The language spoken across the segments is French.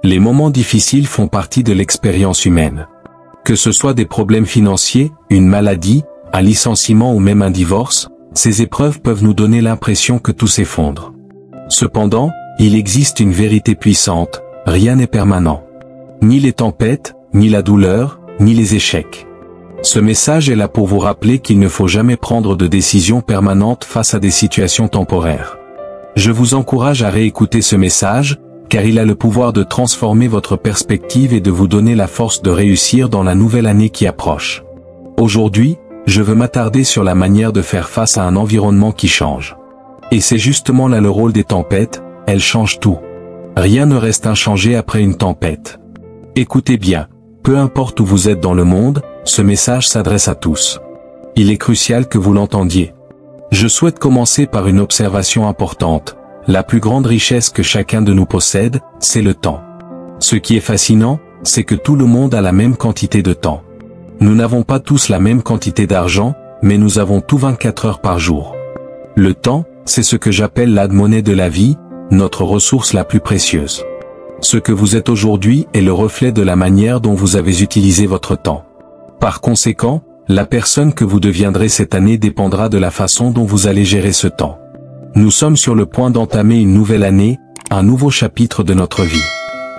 Les moments difficiles font partie de l'expérience humaine. Que ce soit des problèmes financiers, une maladie, un licenciement ou même un divorce, ces épreuves peuvent nous donner l'impression que tout s'effondre. Cependant, il existe une vérité puissante, rien n'est permanent. Ni les tempêtes, ni la douleur, ni les échecs. Ce message est là pour vous rappeler qu'il ne faut jamais prendre de décisions permanentes face à des situations temporaires. Je vous encourage à réécouter ce message, car il a le pouvoir de transformer votre perspective et de vous donner la force de réussir dans la nouvelle année qui approche. Aujourd'hui, je veux m'attarder sur la manière de faire face à un environnement qui change. Et c'est justement là le rôle des tempêtes, elles changent tout. Rien ne reste inchangé après une tempête. Écoutez bien, peu importe où vous êtes dans le monde, ce message s'adresse à tous. Il est crucial que vous l'entendiez. Je souhaite commencer par une observation importante. La plus grande richesse que chacun de nous possède, c'est le temps. Ce qui est fascinant, c'est que tout le monde a la même quantité de temps. Nous n'avons pas tous la même quantité d'argent, mais nous avons tout 24 heures par jour. Le temps, c'est ce que j'appelle la monnaie de la vie, notre ressource la plus précieuse. Ce que vous êtes aujourd'hui est le reflet de la manière dont vous avez utilisé votre temps. Par conséquent, la personne que vous deviendrez cette année dépendra de la façon dont vous allez gérer ce temps. Nous sommes sur le point d'entamer une nouvelle année, un nouveau chapitre de notre vie.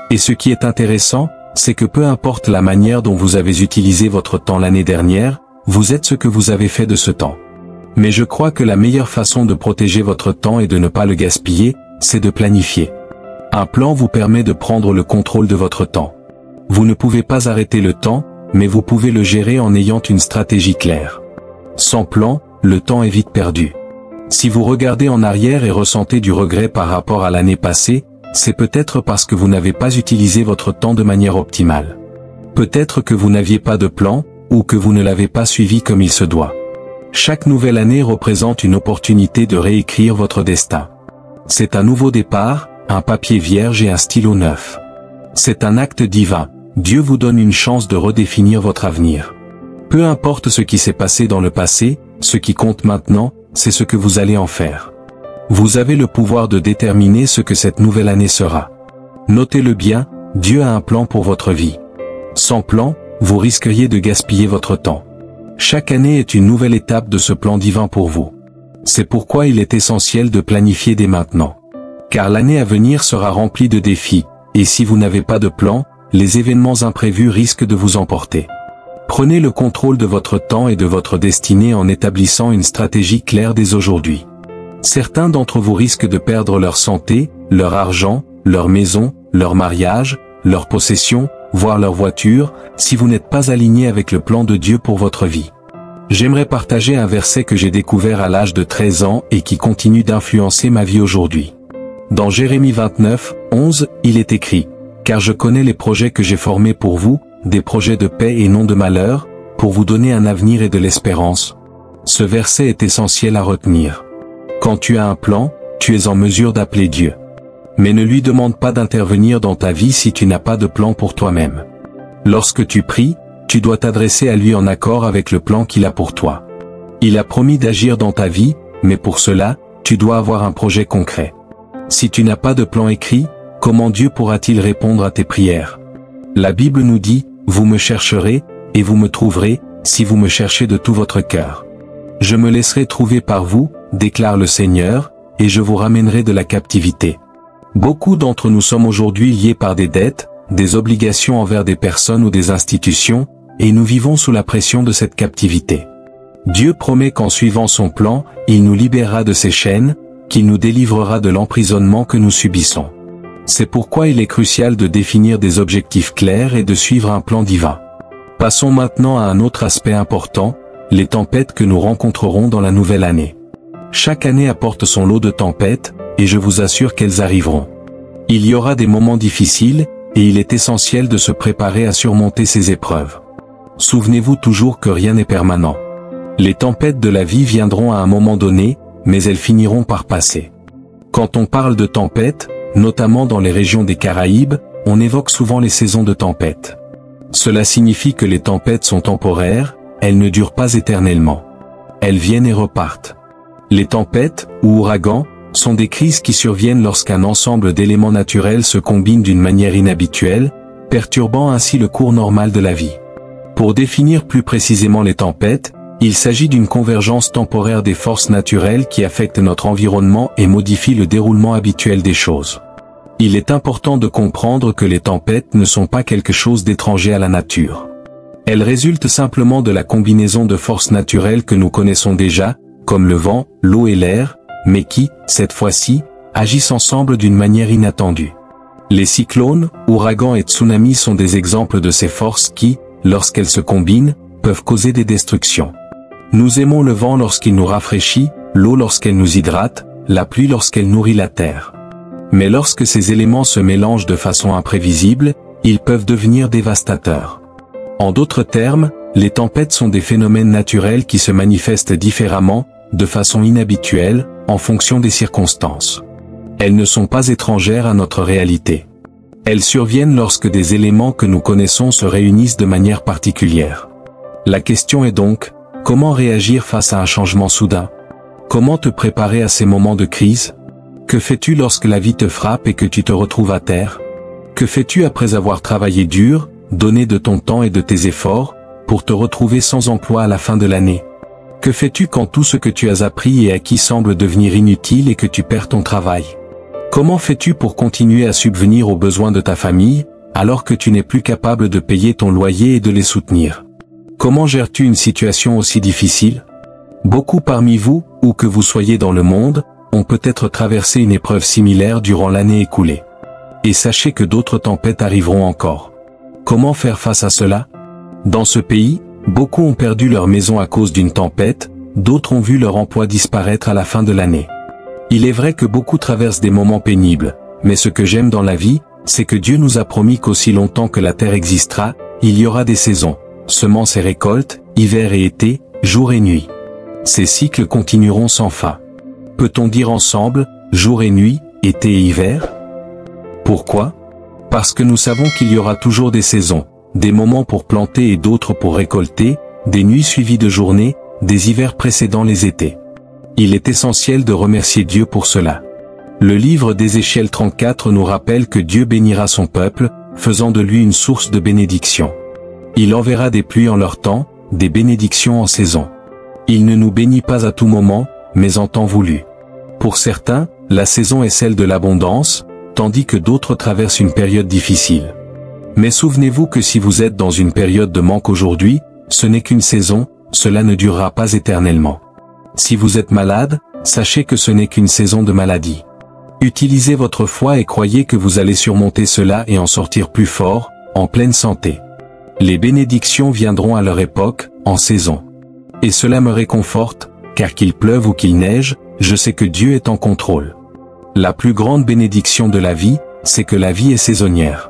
Et ce qui est intéressant, c'est que peu importe la manière dont vous avez utilisé votre temps l'année dernière, vous êtes ce que vous avez fait de ce temps. Mais je crois que la meilleure façon de protéger votre temps et de ne pas le gaspiller, c'est de planifier. Un plan vous permet de prendre le contrôle de votre temps. Vous ne pouvez pas arrêter le temps, mais vous pouvez le gérer en ayant une stratégie claire. Sans plan, le temps est vite perdu. Si vous regardez en arrière et ressentez du regret par rapport à l'année passée, c'est peut-être parce que vous n'avez pas utilisé votre temps de manière optimale. Peut-être que vous n'aviez pas de plan, ou que vous ne l'avez pas suivi comme il se doit. Chaque nouvelle année représente une opportunité de réécrire votre destin. C'est un nouveau départ, un papier vierge et un stylo neuf. C'est un acte divin. Dieu vous donne une chance de redéfinir votre avenir. Peu importe ce qui s'est passé dans le passé, ce qui compte maintenant, c'est ce que vous allez en faire. Vous avez le pouvoir de déterminer ce que cette nouvelle année sera. Notez-le bien, Dieu a un plan pour votre vie. Sans plan, vous risqueriez de gaspiller votre temps. Chaque année est une nouvelle étape de ce plan divin pour vous. C'est pourquoi il est essentiel de planifier dès maintenant. Car l'année à venir sera remplie de défis, et si vous n'avez pas de plan, les événements imprévus risquent de vous emporter. Prenez le contrôle de votre temps et de votre destinée en établissant une stratégie claire dès aujourd'hui. Certains d'entre vous risquent de perdre leur santé, leur argent, leur maison, leur mariage, leurs possessions, voire leur voiture, si vous n'êtes pas aligné avec le plan de Dieu pour votre vie. J'aimerais partager un verset que j'ai découvert à l'âge de 13 ans et qui continue d'influencer ma vie aujourd'hui. Dans Jérémie 29, 11, il est écrit: « Car je connais les projets que j'ai formés pour vous, des projets de paix et non de malheur, pour vous donner un avenir et de l'espérance. » Ce verset est essentiel à retenir. Quand tu as un plan, tu es en mesure d'appeler Dieu. Mais ne lui demande pas d'intervenir dans ta vie si tu n'as pas de plan pour toi-même. Lorsque tu pries, tu dois t'adresser à lui en accord avec le plan qu'il a pour toi. Il a promis d'agir dans ta vie, mais pour cela, tu dois avoir un projet concret. Si tu n'as pas de plan écrit, comment Dieu pourra-t-il répondre à tes prières? La Bible nous dit: « Vous me chercherez, et vous me trouverez, si vous me cherchez de tout votre cœur. Je me laisserai trouver par vous, déclare le Seigneur, et je vous ramènerai de la captivité. » Beaucoup d'entre nous sommes aujourd'hui liés par des dettes, des obligations envers des personnes ou des institutions, et nous vivons sous la pression de cette captivité. Dieu promet qu'en suivant son plan, il nous libérera de ces chaînes, qu'il nous délivrera de l'emprisonnement que nous subissons. C'est pourquoi il est crucial de définir des objectifs clairs et de suivre un plan divin. Passons maintenant à un autre aspect important, les tempêtes que nous rencontrerons dans la nouvelle année. Chaque année apporte son lot de tempêtes, et je vous assure qu'elles arriveront. Il y aura des moments difficiles, et il est essentiel de se préparer à surmonter ces épreuves. Souvenez-vous toujours que rien n'est permanent. Les tempêtes de la vie viendront à un moment donné, mais elles finiront par passer. Quand on parle de tempêtes, notamment dans les régions des Caraïbes, on évoque souvent les saisons de tempêtes. Cela signifie que les tempêtes sont temporaires, elles ne durent pas éternellement. Elles viennent et repartent. Les tempêtes, ou ouragans, sont des crises qui surviennent lorsqu'un ensemble d'éléments naturels se combine d'une manière inhabituelle, perturbant ainsi le cours normal de la vie. Pour définir plus précisément les tempêtes, il s'agit d'une convergence temporaire des forces naturelles qui affectent notre environnement et modifient le déroulement habituel des choses. Il est important de comprendre que les tempêtes ne sont pas quelque chose d'étranger à la nature. Elles résultent simplement de la combinaison de forces naturelles que nous connaissons déjà, comme le vent, l'eau et l'air, mais qui, cette fois-ci, agissent ensemble d'une manière inattendue. Les cyclones, ouragans et tsunamis sont des exemples de ces forces qui, lorsqu'elles se combinent, peuvent causer des destructions. Nous aimons le vent lorsqu'il nous rafraîchit, l'eau lorsqu'elle nous hydrate, la pluie lorsqu'elle nourrit la terre. Mais lorsque ces éléments se mélangent de façon imprévisible, ils peuvent devenir dévastateurs. En d'autres termes, les tempêtes sont des phénomènes naturels qui se manifestent différemment, de façon inhabituelle, en fonction des circonstances. Elles ne sont pas étrangères à notre réalité. Elles surviennent lorsque des éléments que nous connaissons se réunissent de manière particulière. La question est donc, comment réagir face à un changement soudain? Comment te préparer à ces moments de crise? Que fais-tu lorsque la vie te frappe et que tu te retrouves à terre? Que fais-tu après avoir travaillé dur, donné de ton temps et de tes efforts, pour te retrouver sans emploi à la fin de l'année? Que fais-tu quand tout ce que tu as appris et acquis semble devenir inutile et que tu perds ton travail? Comment fais-tu pour continuer à subvenir aux besoins de ta famille, alors que tu n'es plus capable de payer ton loyer et de les soutenir? Comment gères-tu une situation aussi difficile? Beaucoup parmi vous, où que vous soyez dans le monde, ont peut-être traversé une épreuve similaire durant l'année écoulée. Et sachez que d'autres tempêtes arriveront encore. Comment faire face à cela? Dans ce pays, beaucoup ont perdu leur maison à cause d'une tempête, d'autres ont vu leur emploi disparaître à la fin de l'année. Il est vrai que beaucoup traversent des moments pénibles, mais ce que j'aime dans la vie, c'est que Dieu nous a promis qu'aussi longtemps que la terre existera, il y aura des saisons, semences et récoltes, hiver et été, jour et nuit. Ces cycles continueront sans fin. Peut-on dire ensemble, jour et nuit, été et hiver? Pourquoi? Parce que nous savons qu'il y aura toujours des saisons, des moments pour planter et d'autres pour récolter, des nuits suivies de journées, des hivers précédant les étés. Il est essentiel de remercier Dieu pour cela. Le livre d'Ézéchiel 34 nous rappelle que Dieu bénira son peuple, faisant de lui une source de bénédiction. Il enverra des pluies en leur temps, des bénédictions en saison. Il ne nous bénit pas à tout moment, mais en temps voulu. Pour certains, la saison est celle de l'abondance, tandis que d'autres traversent une période difficile. Mais souvenez-vous que si vous êtes dans une période de manque aujourd'hui, ce n'est qu'une saison, cela ne durera pas éternellement. Si vous êtes malade, sachez que ce n'est qu'une saison de maladie. Utilisez votre foi et croyez que vous allez surmonter cela et en sortir plus fort, en pleine santé. Les bénédictions viendront à leur époque, en saison. Et cela me réconforte, car qu'il pleuve ou qu'il neige, je sais que Dieu est en contrôle. La plus grande bénédiction de la vie, c'est que la vie est saisonnière.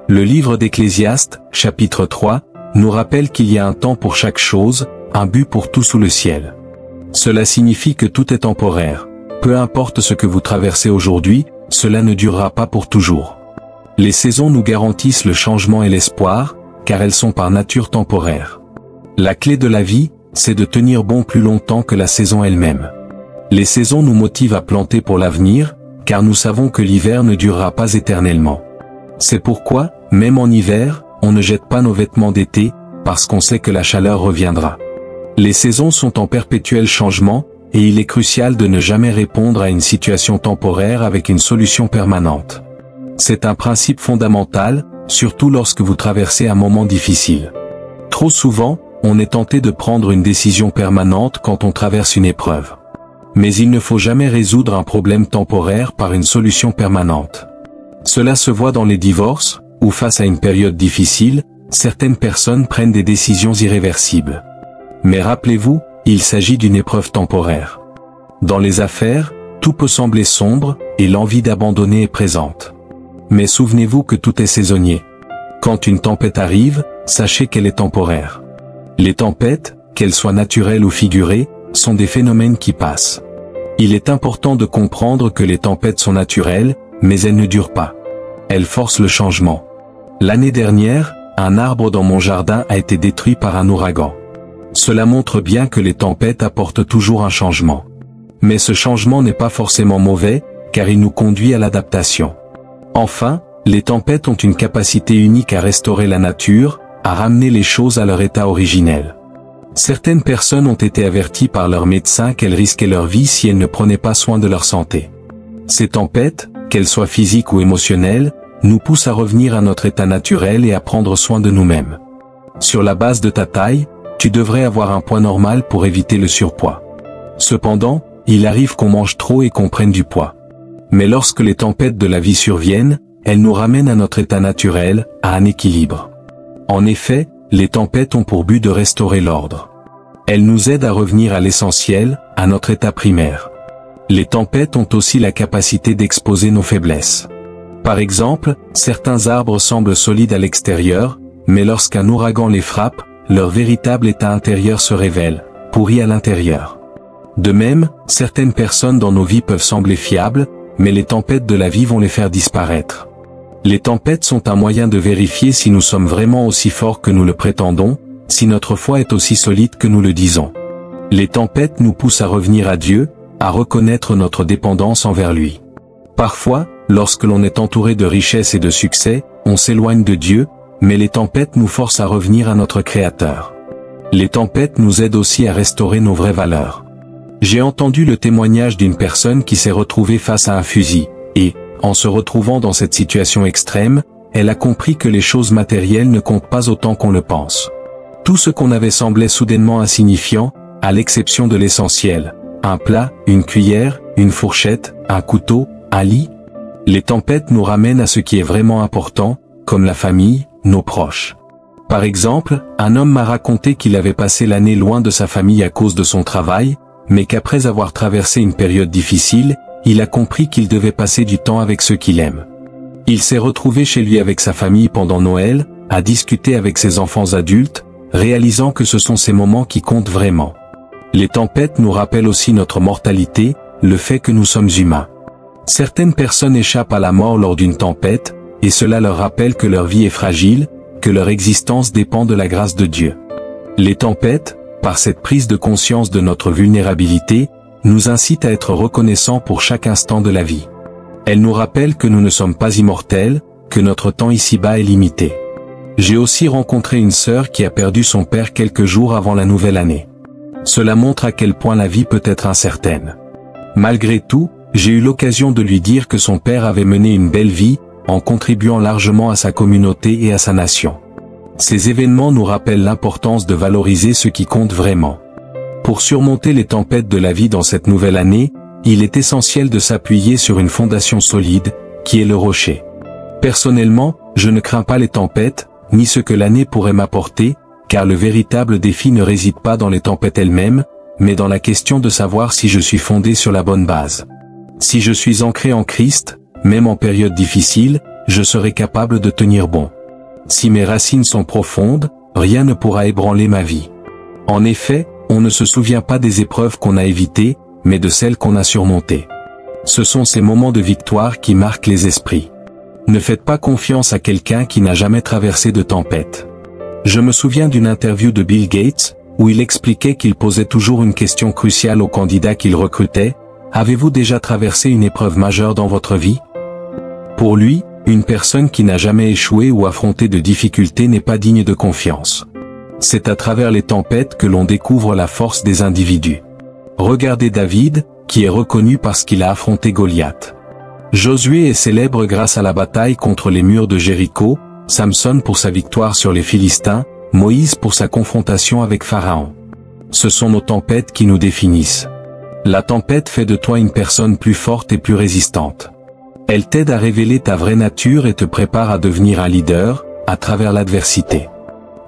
Le livre d'Ecclésiaste, chapitre 3, nous rappelle qu'il y a un temps pour chaque chose, un but pour tout sous le ciel. Cela signifie que tout est temporaire. Peu importe ce que vous traversez aujourd'hui, cela ne durera pas pour toujours. Les saisons nous garantissent le changement et l'espoir, car elles sont par nature temporaires. La clé de la vie, c'est de tenir bon plus longtemps que la saison elle-même. Les saisons nous motivent à planter pour l'avenir, car nous savons que l'hiver ne durera pas éternellement. C'est pourquoi, même en hiver, on ne jette pas nos vêtements d'été, parce qu'on sait que la chaleur reviendra. Les saisons sont en perpétuel changement, et il est crucial de ne jamais répondre à une situation temporaire avec une solution permanente. C'est un principe fondamental, surtout lorsque vous traversez un moment difficile. Trop souvent, on est tenté de prendre une décision permanente quand on traverse une épreuve. Mais il ne faut jamais résoudre un problème temporaire par une solution permanente. Cela se voit dans les divorces, où face à une période difficile, certaines personnes prennent des décisions irréversibles. Mais rappelez-vous, il s'agit d'une épreuve temporaire. Dans les affaires, tout peut sembler sombre, et l'envie d'abandonner est présente. Mais souvenez-vous que tout est saisonnier. Quand une tempête arrive, sachez qu'elle est temporaire. Les tempêtes, qu'elles soient naturelles ou figurées, sont des phénomènes qui passent. Il est important de comprendre que les tempêtes sont naturelles, mais elles ne durent pas. Elles forcent le changement. L'année dernière, un arbre dans mon jardin a été détruit par un ouragan. Cela montre bien que les tempêtes apportent toujours un changement. Mais ce changement n'est pas forcément mauvais, car il nous conduit à l'adaptation. Enfin, les tempêtes ont une capacité unique à restaurer la nature, à ramener les choses à leur état originel. Certaines personnes ont été averties par leurs médecins qu'elles risquaient leur vie si elles ne prenaient pas soin de leur santé. Ces tempêtes, qu'elles soient physiques ou émotionnelles, nous poussent à revenir à notre état naturel et à prendre soin de nous-mêmes. Sur la base de ta taille, tu devrais avoir un poids normal pour éviter le surpoids. Cependant, il arrive qu'on mange trop et qu'on prenne du poids. Mais lorsque les tempêtes de la vie surviennent, elles nous ramènent à notre état naturel, à un équilibre. En effet, les tempêtes ont pour but de restaurer l'ordre. Elles nous aident à revenir à l'essentiel, à notre état primaire. Les tempêtes ont aussi la capacité d'exposer nos faiblesses. Par exemple, certains arbres semblent solides à l'extérieur, mais lorsqu'un ouragan les frappe, leur véritable état intérieur se révèle, pourri à l'intérieur. De même, certaines personnes dans nos vies peuvent sembler fiables, mais les tempêtes de la vie vont les faire disparaître. Les tempêtes sont un moyen de vérifier si nous sommes vraiment aussi forts que nous le prétendons, si notre foi est aussi solide que nous le disons. Les tempêtes nous poussent à revenir à Dieu, à reconnaître notre dépendance envers lui. Parfois, lorsque l'on est entouré de richesses et de succès, on s'éloigne de Dieu, mais les tempêtes nous forcent à revenir à notre Créateur. Les tempêtes nous aident aussi à restaurer nos vraies valeurs. J'ai entendu le témoignage d'une personne qui s'est retrouvée face à un fusil, et, en se retrouvant dans cette situation extrême, elle a compris que les choses matérielles ne comptent pas autant qu'on le pense. Tout ce qu'on avait semblait soudainement insignifiant, à l'exception de l'essentiel, un plat, une cuillère, une fourchette, un couteau, un lit. Les tempêtes nous ramènent à ce qui est vraiment important, comme la famille, nos proches. Par exemple, un homme m'a raconté qu'il avait passé l'année loin de sa famille à cause de son travail, mais qu'après avoir traversé une période difficile, il a compris qu'il devait passer du temps avec ceux qu'il aime. Il s'est retrouvé chez lui avec sa famille pendant Noël, a discuté avec ses enfants adultes, réalisant que ce sont ces moments qui comptent vraiment. Les tempêtes nous rappellent aussi notre mortalité, le fait que nous sommes humains. Certaines personnes échappent à la mort lors d'une tempête, et cela leur rappelle que leur vie est fragile, que leur existence dépend de la grâce de Dieu. Les tempêtes, par cette prise de conscience de notre vulnérabilité, nous incitent à être reconnaissants pour chaque instant de la vie. Elles nous rappellent que nous ne sommes pas immortels, que notre temps ici-bas est limité. J'ai aussi rencontré une sœur qui a perdu son père quelques jours avant la nouvelle année. Cela montre à quel point la vie peut être incertaine. Malgré tout, j'ai eu l'occasion de lui dire que son père avait mené une belle vie, en contribuant largement à sa communauté et à sa nation. Ces événements nous rappellent l'importance de valoriser ce qui compte vraiment. Pour surmonter les tempêtes de la vie dans cette nouvelle année, il est essentiel de s'appuyer sur une fondation solide, qui est le rocher. Personnellement, je ne crains pas les tempêtes, ni ce que l'année pourrait m'apporter, car le véritable défi ne réside pas dans les tempêtes elles-mêmes, mais dans la question de savoir si je suis fondé sur la bonne base. Si je suis ancré en Christ, même en période difficile, je serai capable de tenir bon. Si mes racines sont profondes, rien ne pourra ébranler ma vie. En effet, on ne se souvient pas des épreuves qu'on a évitées, mais de celles qu'on a surmontées. Ce sont ces moments de victoire qui marquent les esprits. Ne faites pas confiance à quelqu'un qui n'a jamais traversé de tempête. Je me souviens d'une interview de Bill Gates, où il expliquait qu'il posait toujours une question cruciale aux candidats qu'il recrutait: avez-vous déjà traversé une épreuve majeure dans votre vie? Pour lui, une personne qui n'a jamais échoué ou affronté de difficultés n'est pas digne de confiance. C'est à travers les tempêtes que l'on découvre la force des individus. Regardez David, qui est reconnu parce qu'il a affronté Goliath. Josué est célèbre grâce à la bataille contre les murs de Jéricho, Samson pour sa victoire sur les Philistins, Moïse pour sa confrontation avec Pharaon. Ce sont nos tempêtes qui nous définissent. La tempête fait de toi une personne plus forte et plus résistante. Elle t'aide à révéler ta vraie nature et te prépare à devenir un leader, à travers l'adversité.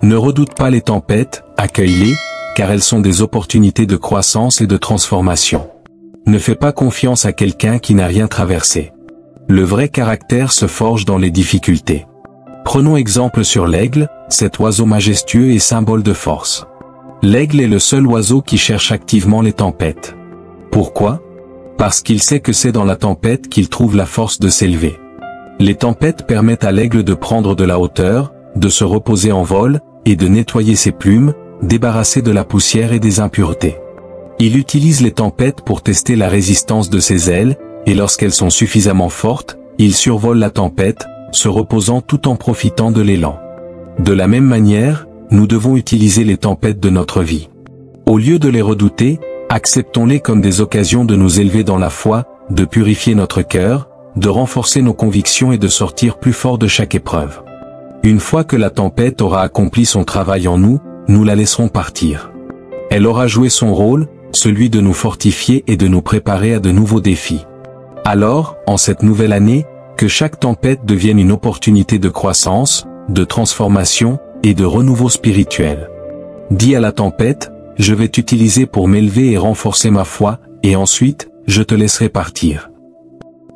Ne redoute pas les tempêtes, accueille-les, car elles sont des opportunités de croissance et de transformation. Ne fais pas confiance à quelqu'un qui n'a rien traversé. Le vrai caractère se forge dans les difficultés. Prenons exemple sur l'aigle, cet oiseau majestueux et symbole de force. L'aigle est le seul oiseau qui cherche activement les tempêtes. Pourquoi? Parce qu'il sait que c'est dans la tempête qu'il trouve la force de s'élever. Les tempêtes permettent à l'aigle de prendre de la hauteur, de se reposer en vol, et de nettoyer ses plumes, débarrasser de la poussière et des impuretés. Il utilise les tempêtes pour tester la résistance de ses ailes, et lorsqu'elles sont suffisamment fortes, il survole la tempête, se reposant tout en profitant de l'élan. De la même manière, nous devons utiliser les tempêtes de notre vie. Au lieu de les redouter, acceptons-les comme des occasions de nous élever dans la foi, de purifier notre cœur, de renforcer nos convictions et de sortir plus fort de chaque épreuve. Une fois que la tempête aura accompli son travail en nous, nous la laisserons partir. Elle aura joué son rôle, celui de nous fortifier et de nous préparer à de nouveaux défis. Alors, en cette nouvelle année, que chaque tempête devienne une opportunité de croissance, de transformation et de renouveau spirituel. Dis à la tempête, je vais t'utiliser pour m'élever et renforcer ma foi, et ensuite, je te laisserai partir.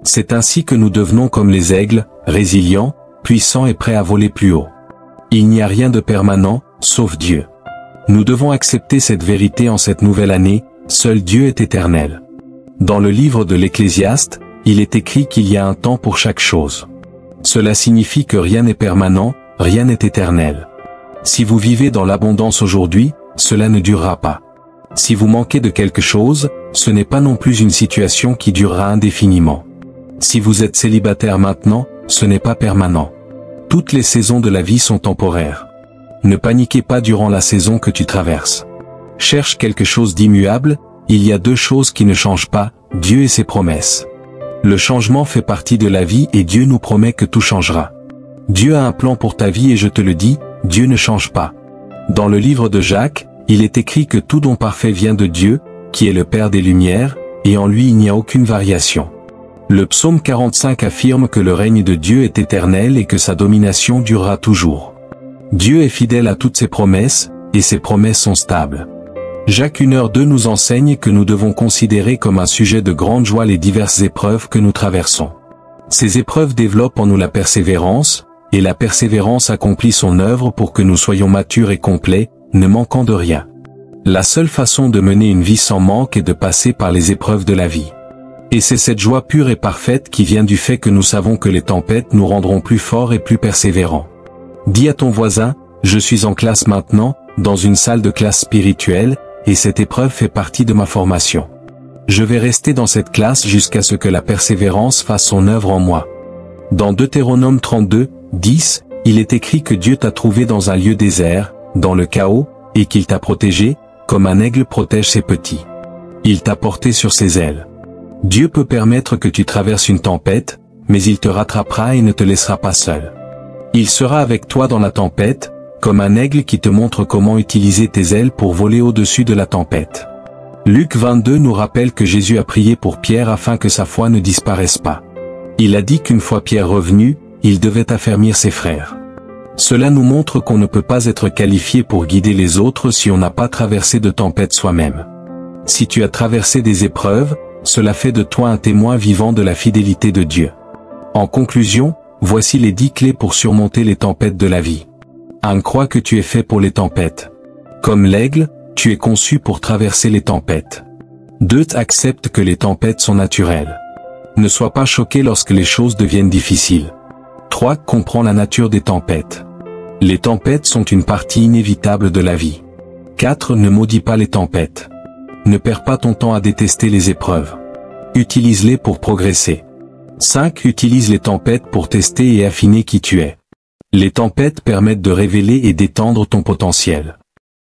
C'est ainsi que nous devenons comme les aigles, résilients, puissants et prêts à voler plus haut. Il n'y a rien de permanent, sauf Dieu. Nous devons accepter cette vérité en cette nouvelle année, seul Dieu est éternel. Dans le livre de l'Ecclésiaste, il est écrit qu'il y a un temps pour chaque chose. Cela signifie que rien n'est permanent, rien n'est éternel. Si vous vivez dans l'abondance aujourd'hui, cela ne durera pas. Si vous manquez de quelque chose, ce n'est pas non plus une situation qui durera indéfiniment. Si vous êtes célibataire maintenant, ce n'est pas permanent. Toutes les saisons de la vie sont temporaires. Ne paniquez pas durant la saison que tu traverses. Cherche quelque chose d'immuable, il y a deux choses qui ne changent pas, Dieu et ses promesses. Le changement fait partie de la vie et Dieu nous promet que tout changera. Dieu a un plan pour ta vie et je te le dis, Dieu ne change pas. Dans le livre de Jacques, il est écrit que tout don parfait vient de Dieu, qui est le Père des Lumières, et en lui il n'y a aucune variation. Le psaume 45 affirme que le règne de Dieu est éternel et que sa domination durera toujours. Dieu est fidèle à toutes ses promesses, et ses promesses sont stables. Jacques 1h2 nous enseigne que nous devons considérer comme un sujet de grande joie les diverses épreuves que nous traversons. Ces épreuves développent en nous la persévérance, et la persévérance accomplit son œuvre pour que nous soyons matures et complets, ne manquant de rien. La seule façon de mener une vie sans manque est de passer par les épreuves de la vie. Et c'est cette joie pure et parfaite qui vient du fait que nous savons que les tempêtes nous rendront plus forts et plus persévérants. Dis à ton voisin, je suis en classe maintenant, dans une salle de classe spirituelle, et cette épreuve fait partie de ma formation. Je vais rester dans cette classe jusqu'à ce que la persévérance fasse son œuvre en moi. Dans Deutéronome 32, 10, il est écrit que Dieu t'a trouvé dans un lieu désert, dans le chaos, et qu'il t'a protégé, comme un aigle protège ses petits. Il t'a porté sur ses ailes. Dieu peut permettre que tu traverses une tempête, mais il te rattrapera et ne te laissera pas seul. Il sera avec toi dans la tempête, comme un aigle qui te montre comment utiliser tes ailes pour voler au-dessus de la tempête. Luc 22 nous rappelle que Jésus a prié pour Pierre afin que sa foi ne disparaisse pas. Il a dit qu'une fois Pierre revenu, il devait affermir ses frères. Cela nous montre qu'on ne peut pas être qualifié pour guider les autres si on n'a pas traversé de tempête soi-même. Si tu as traversé des épreuves, cela fait de toi un témoin vivant de la fidélité de Dieu. En conclusion, voici les 10 clés pour surmonter les tempêtes de la vie. 1. Crois que tu es fait pour les tempêtes. Comme l'aigle, tu es conçu pour traverser les tempêtes. 2. Accepte que les tempêtes sont naturelles. Ne sois pas choqué lorsque les choses deviennent difficiles. 3. Comprends la nature des tempêtes. Les tempêtes sont une partie inévitable de la vie. 4. Ne maudis pas les tempêtes. Ne perds pas ton temps à détester les épreuves. Utilise-les pour progresser. 5. Utilise les tempêtes pour tester et affiner qui tu es. Les tempêtes permettent de révéler et d'étendre ton potentiel.